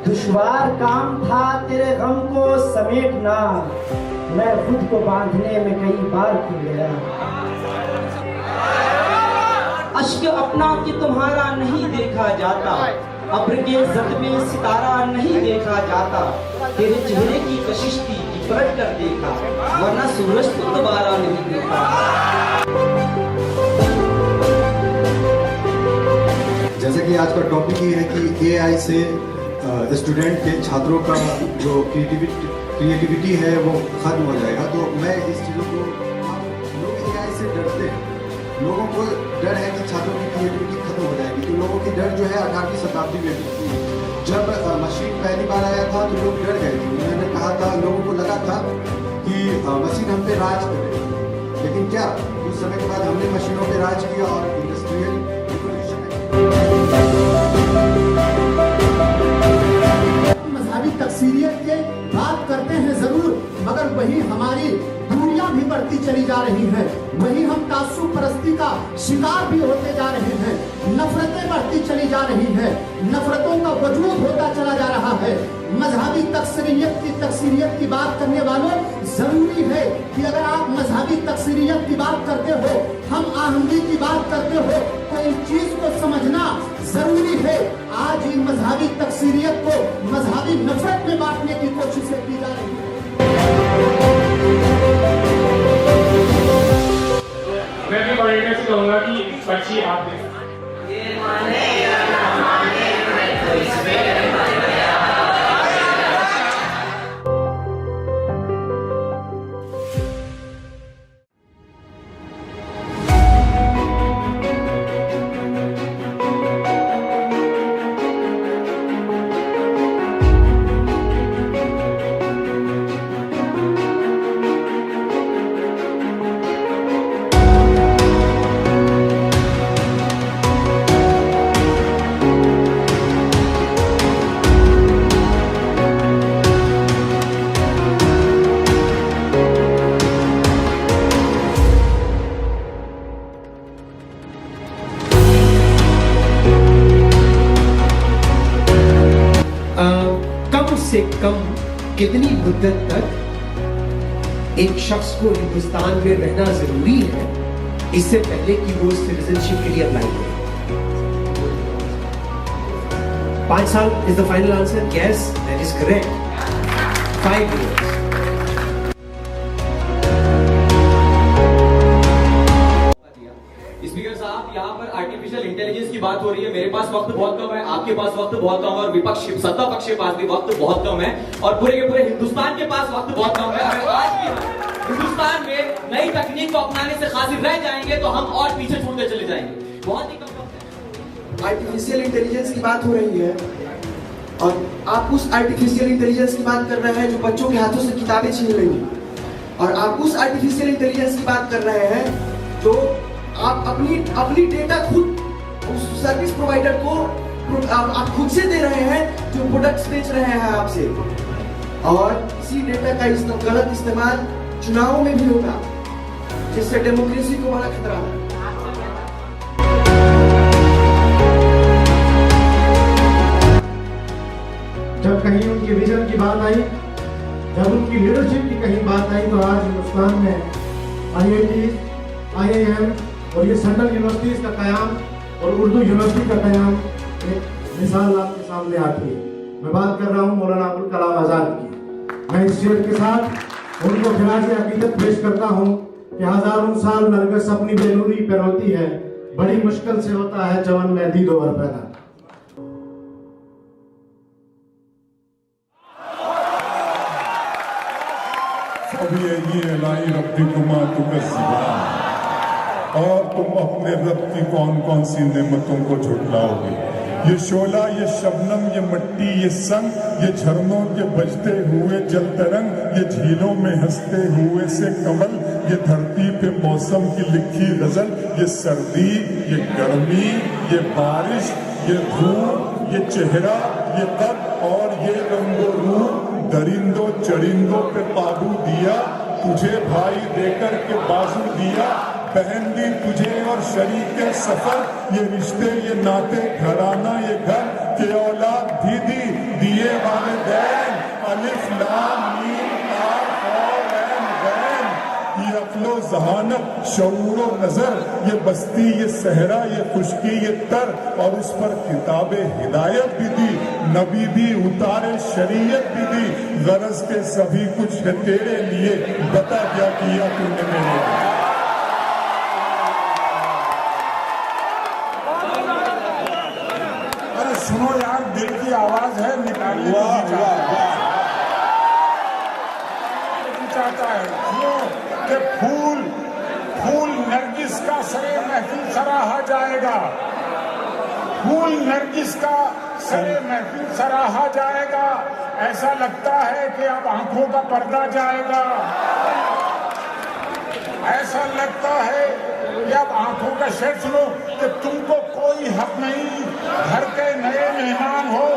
दुश्वार काम था तेरे गम को समेटना, मैं खुद को बांधने में कई बार खो गया। अश्क अपना कि तुम्हारा नहीं देखा जाता, अब्र के जद में सितारा नहीं देखा जाता। तेरे चेहरे की कशिश थी कि पलट कर देखा, वरना सूरज तो दोबारा नहीं देखा। जैसे कि आज का टॉपिक ये है कि एआई से स्टूडेंट के छात्रों का जो क्रिएटिविटी है वो खत्म हो जाएगा। तो मैं इस चीज़ों को, लोग एआई से डरते हैं, लोगों को डर है कि छात्रों की क्रिएटिविटी खत्म हो जाएगी। तो लोगों की डर जो है 18वीं शताब्दी में थी। जब मशीन पहली बार आया था तो लोग डर गए थे। उन्होंने कहा था, लोगों को लगा था कि मशीन हम पे राज करे, लेकिन क्या कुछ समय के बाद हमने मशीनों पे राज किया और इंडस्ट्रियल मजहबी तकसीरियत के बात करते हैं जरूर, मगर वही हमारी दूरियां भी बढ़ती चली जा रही हैं। वही हम तासुब परस्ती का शिकार भी होते जा रहे हैं। नफरतें बढ़ती चली जा रही हैं, नफरतों का वजूद होता चला जा रहा है। मजहबी तकसीरियत की बात करने वालों, जरूरी है कि अगर आप मजहबी तकसीरियत की बात करते हो, हम आहंगी की बात करते हो, तो इन चीज को समझना जरूरी है। आज इन मजहबी तकसीरियत को मजहबी नफरत में बांटने की कोशिशें की जा रही है। मैं भी मॉडरेटर से कहूँगा कि पर्ची आप दें। कम से कम कितनी मुद्दत तक एक शख्स को हिंदुस्तान में रहना जरूरी है, इससे पहले कि वो सिटीजनशिप के लिए अप्लाई करे? 5 साल is the final answer. Yes, that is correct. 5 years। Speaker साहब, यहाँ पर आर्टिफिशियल इंटेलिजेंस की बात हो रही है। मेरे पास वक्त बहुत कम है, आपके पास वक्त बहुत कम है, और विपक्ष सत्ता पक्ष के पास भी वक्त बहुत कम है, और पूरे के पूरे हिंदुस्तान के पास वक्त बहुत कम है। अगर आज भी हम हिंदुस्तान में नई तकनीक को अपनाने से खासिर रह जाएंगे तो हम और पीछे छूटते चले जाएंगे। बहुत ही कम। आर्टिफिशियल इंटेलिजेंस की बात हो रही है, और आप उस आर्टिफिशियल इंटेलिजेंस की बात कर रहे हैं जो बच्चों के हाथों से किताबें छीन रही है, और आप उस आर्टिफिशियल इंटेलिजेंस की बात कर रहे हैं तो आप अपनी डेटा खुद उस सर्विस प्रोवाइडर को आप खुद से दे रहे हैं, जो प्रोडक्ट्स बेच रहे हैं आपसे, और इसी डेटा का गलत इस्तेमाल चुनावों में भी होगा, जिससे डेमोक्रेसी को बड़ा खतरा है। जब कहीं उनकी विजन की बात आई, जब उनकी लीडरशिप की कहीं बात आई, तो आज हिंदुस्तान में IIT, IIM और ये सेंट्रल यूनिवर्सिटीज का कयाम और उर्दू यूनिवर्सिटी का कयाम एक मिसाल आपके सामने आती है। मैं बात कर रहा हूँ मौलाना अबुल कलाम आजाद की। मैं इस शेर के साथ उनको खिलाफ अकीदत पेश करता हूँ कि हजारों साल नरगिस अपनी बेनूरी पे रोती है, बड़ी मुश्किल से होता है चमन में दीदो वर पैदा। और तुम अपने रब की कौन कौन सी नेमतों को झुटलाओगे। ये शोला, ये शबनम, ये मट्टी, ये संग, ये झरनों के बजते हुए जल तरंग, ये झीलों में हंसते हुए से कमल, ये धरती पे मौसम की लिखी गजल, ये सर्दी, ये गर्मी, ये बारिश, ये धूप, ये चेहरा, ये कद और ये रंगो रूप, दरिंदों चरिंदों पे काबू दिया, तुझे भाई देकर के बाजू दिया, बहन दी तुझे और शरीके सफर, ये रिश्ते, ये नाते, घराना, ये घर, के औलाद दीदी दिए वालिदैन अलिफ लाम मीम काफ और ऐन गैन, ये अक्लो जहानत शऊर व नजर, ये बस्ती ये सहरा ये खुशकी ये तर, और उस पर किताबे हिदायत भी दी, नबी भी उतारे शरीयत भी दी, गरज के सभी कुछ है तेरे लिए, बता क्या किया तूने मेरे लिए। अरे सुनो यार, दिल की आवाज है, निकालिए। चाहता है क्यों कि फूल फूल नरगिस का सरे महफिल सराहा जाएगा, फूल नरगिस का सरे महफिल सराहा जाएगा, ऐसा लगता है कि अब आंखों का पर्दा जाएगा, ऐसा लगता है कि अब आंखों का शेड सुनो कि तुमको कोई हक नहीं घर के नए मेहमान हो,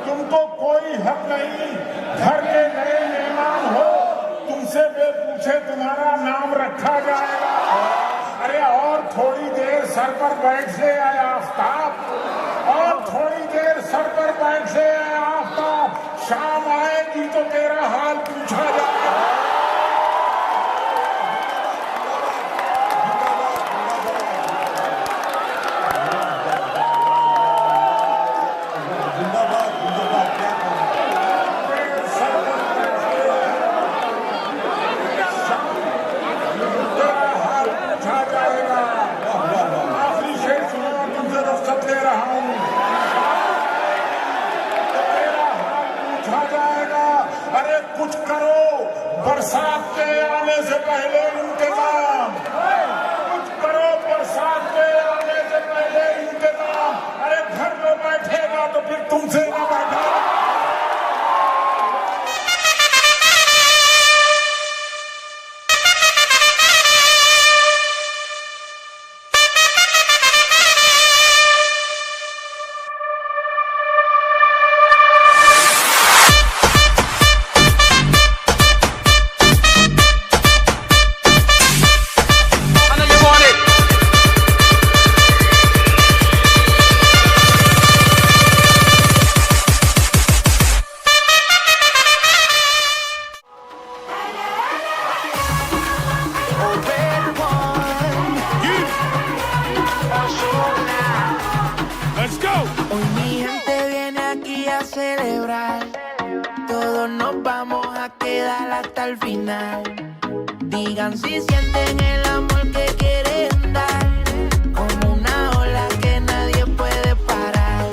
तुमको कोई हक नहीं घर के नए मेहमान हो, तुमसे बेपूछे तुम्हारा नाम रखा जाएगा। अरे और थोड़ी देर सर पर बैठ से आए आफ्ताब, और थोड़ी देर सर पर बैठ से आए आफ्ताब, शाम आएगी तो तेरा हाल पूछा जाएगा। कुछ करो बरसात के आने से पहले इंतजाम, कुछ करो बरसात के आने से पहले इंतजाम। अरे घर में बैठेगा तो फिर तुमसे ना बैठा। Hoy mi gente viene aquí a celebrar, todos nos vamos a quedar hasta el final. Digan si sienten el amor que quieren dar, como una ola que nadie puede parar.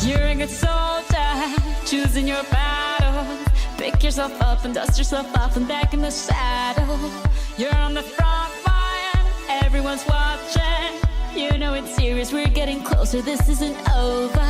You're a good soldier, choosing your battles. Pick yourself up and dust yourself off and back in the saddle. You're on the front line, everyone's watching. You know it's serious, we're getting closer, this isn't over.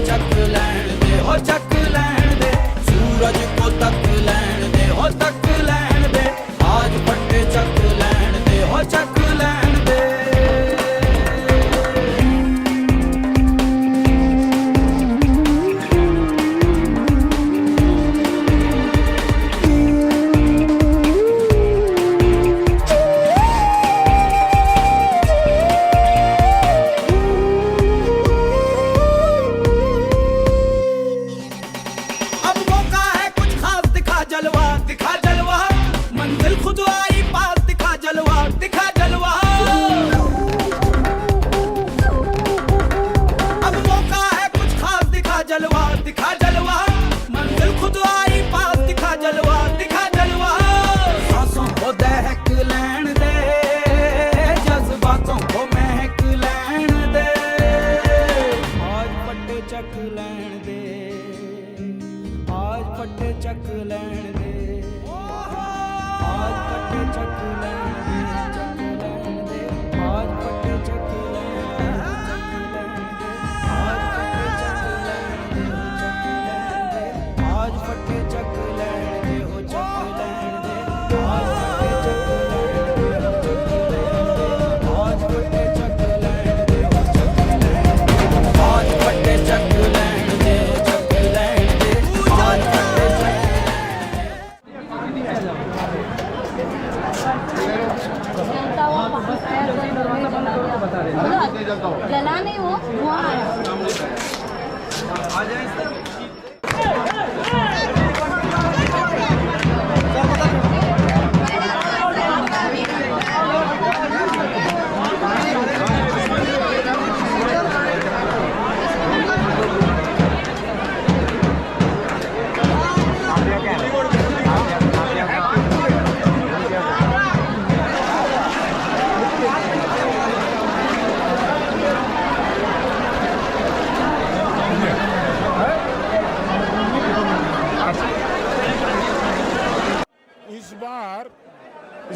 चक लैण दे हो चक लैण दे सूरज को तक लैण दे हो तक लैण दे आज फटे चक लैण दे हो चक लैण दे जला नहीं वो वहाँ आया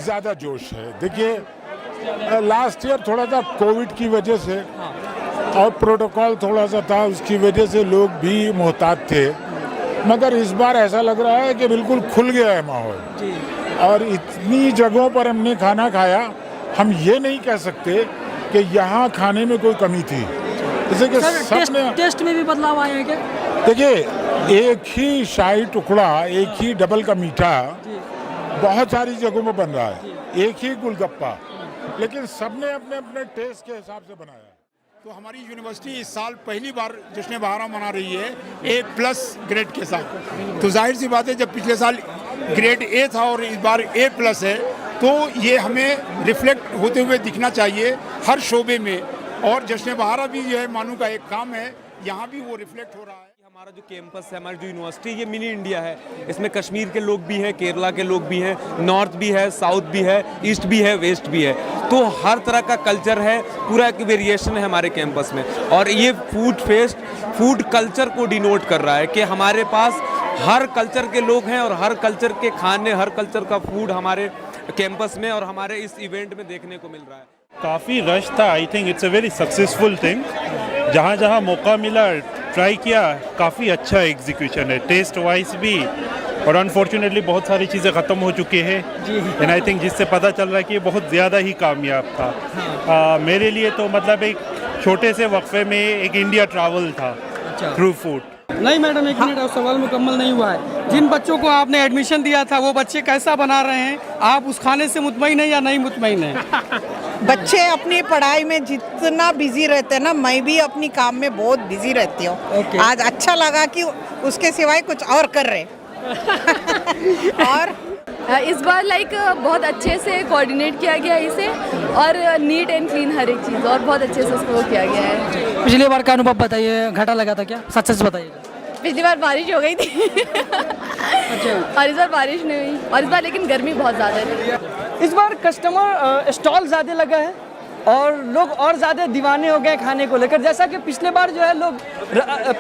ज़्यादा जोश है। देखिए लास्ट ईयर थोड़ा सा कोविड की वजह से और प्रोटोकॉल थोड़ा सा था, उसकी वजह से लोग भी मोहतात थे, मगर इस बार ऐसा लग रहा है कि बिल्कुल खुल गया है माहौल और इतनी जगहों पर हमने खाना खाया, हम ये नहीं कह सकते कि यहाँ खाने में कोई कमी थी। जैसे कि टेस्ट में भी बदलाव आया है क्या? देखिए एक ही शाही टुकड़ा, एक ही डबल का मीठा बहुत सारी जगहों में बन रहा है, एक ही गोलगप्पा, लेकिन सबने अपने अपने टेस्ट के हिसाब से बनाया। तो हमारी यूनिवर्सिटी इस साल पहली बार जश्न बहारा मना रही है A+ ग्रेड के साथ। तो जाहिर सी बात है जब पिछले साल ग्रेड A था और इस बार A+ है, तो ये हमें रिफ्लेक्ट होते हुए दिखना चाहिए हर शोबे में, और जश्न बहारा भी जो है मानू का एक काम है, यहाँ भी वो रिफ्लेक्ट हो रहा है। हमारा जो कैंपस है, हमारी जो यूनिवर्सिटी, ये मिनी इंडिया है। इसमें कश्मीर के लोग भी हैं, केरला के लोग भी हैं, नॉर्थ भी है, साउथ भी है, ईस्ट भी है, वेस्ट भी है। तो हर तरह का कल्चर है, पूरा एक वेरिएशन है हमारे कैंपस में। और ये फूड फेस्ट फूड कल्चर को डिनोट कर रहा है कि हमारे पास हर कल्चर के लोग हैं और हर कल्चर के खाने, हर कल्चर का फूड हमारे कैंपस में और हमारे इस इवेंट में देखने को मिल रहा है। काफ़ी रश था। I think it's a very successful thing. जहाँ जहाँ मौका मिला ट्राई किया, काफ़ी अच्छा एग्जीक्यूशन है टेस्ट वाइज भी, और अनफॉर्चुनेटली बहुत सारी चीज़ें ख़त्म हो चुकी हैं एंड आई थिंक जिससे पता चल रहा है कि ये बहुत ज़्यादा ही कामयाब था। मेरे लिए तो मतलब एक छोटे से वक्फे में एक इंडिया ट्रैवल था थ्रू फूड। नहीं मैडम, एक मिनट, सवाल मुकम्मल नहीं हुआ है। जिन बच्चों को आपने एडमिशन दिया था वो बच्चे कैसा बना रहे हैं? आप उस खाने से मुतमईन है या नहीं मुतमईन है? बच्चे अपनी पढ़ाई में जितना बिजी रहते हैं ना, मैं भी अपनी काम में बहुत बिजी रहती हूँ। आज अच्छा लगा कि उसके सिवाय कुछ और कर रहे और इस बार बहुत अच्छे से कोऑर्डिनेट किया गया इसे, और नीट एंड क्लीन हर एक चीज़, और बहुत अच्छे से उसको किया गया है। पिछली बार का अनुभव बताइए, घाटा लगा था क्या? सच बताइए। पिछली बार बारिश हो गई थी और इस बार बारिश नहीं हुई, और इस बार लेकिन गर्मी बहुत ज़्यादा थी। इस बार कस्टमर स्टॉल ज़्यादा लगा है और लोग और ज़्यादा दीवाने हो गए खाने को लेकर। जैसा कि पिछले बार जो है लोग,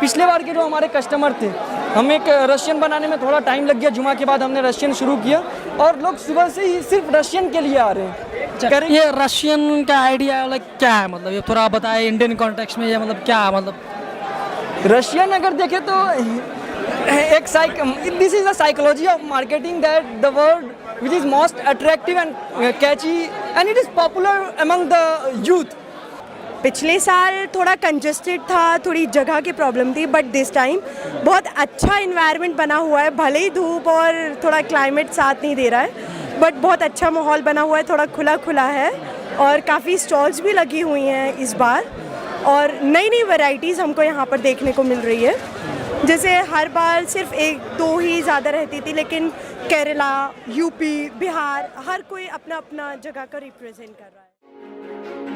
पिछले बार के जो हमारे कस्टमर थे, हम एक रशियन बनाने में थोड़ा टाइम लग गया, जुमा के बाद हमने रशियन शुरू किया और लोग सुबह से ही सिर्फ रशियन के लिए आ रहे हैं। ये रशियन का आइडिया क्या है? मतलब ये थोड़ा बताए इंडियन कॉन्टेक्स्ट में, ये मतलब क्या मतलब? रशियन अगर देखें तो एक this is a psychology of marketing that the word which is most attractive and Kainchi and it is popular among the youth. पिछले साल थोड़ा कंजेस्टेड था, थोड़ी जगह की प्रॉब्लम थी, बट दिस टाइम बहुत अच्छा इन्वायरमेंट बना हुआ है। भले ही धूप और थोड़ा क्लाइमेट साथ नहीं दे रहा है, बट बहुत अच्छा माहौल बना हुआ है, थोड़ा खुला खुला है और काफ़ी स्टॉल्स भी लगी हुई हैं इस बार और नई नई वैरायटीज़ हमको यहाँ पर देखने को मिल रही है। जैसे हर बार सिर्फ एक दो ही ज़्यादा रहती थी, लेकिन केरला, यूपी, बिहार, हर कोई अपना अपना जगह का रिप्रेजेंट कर रहा है।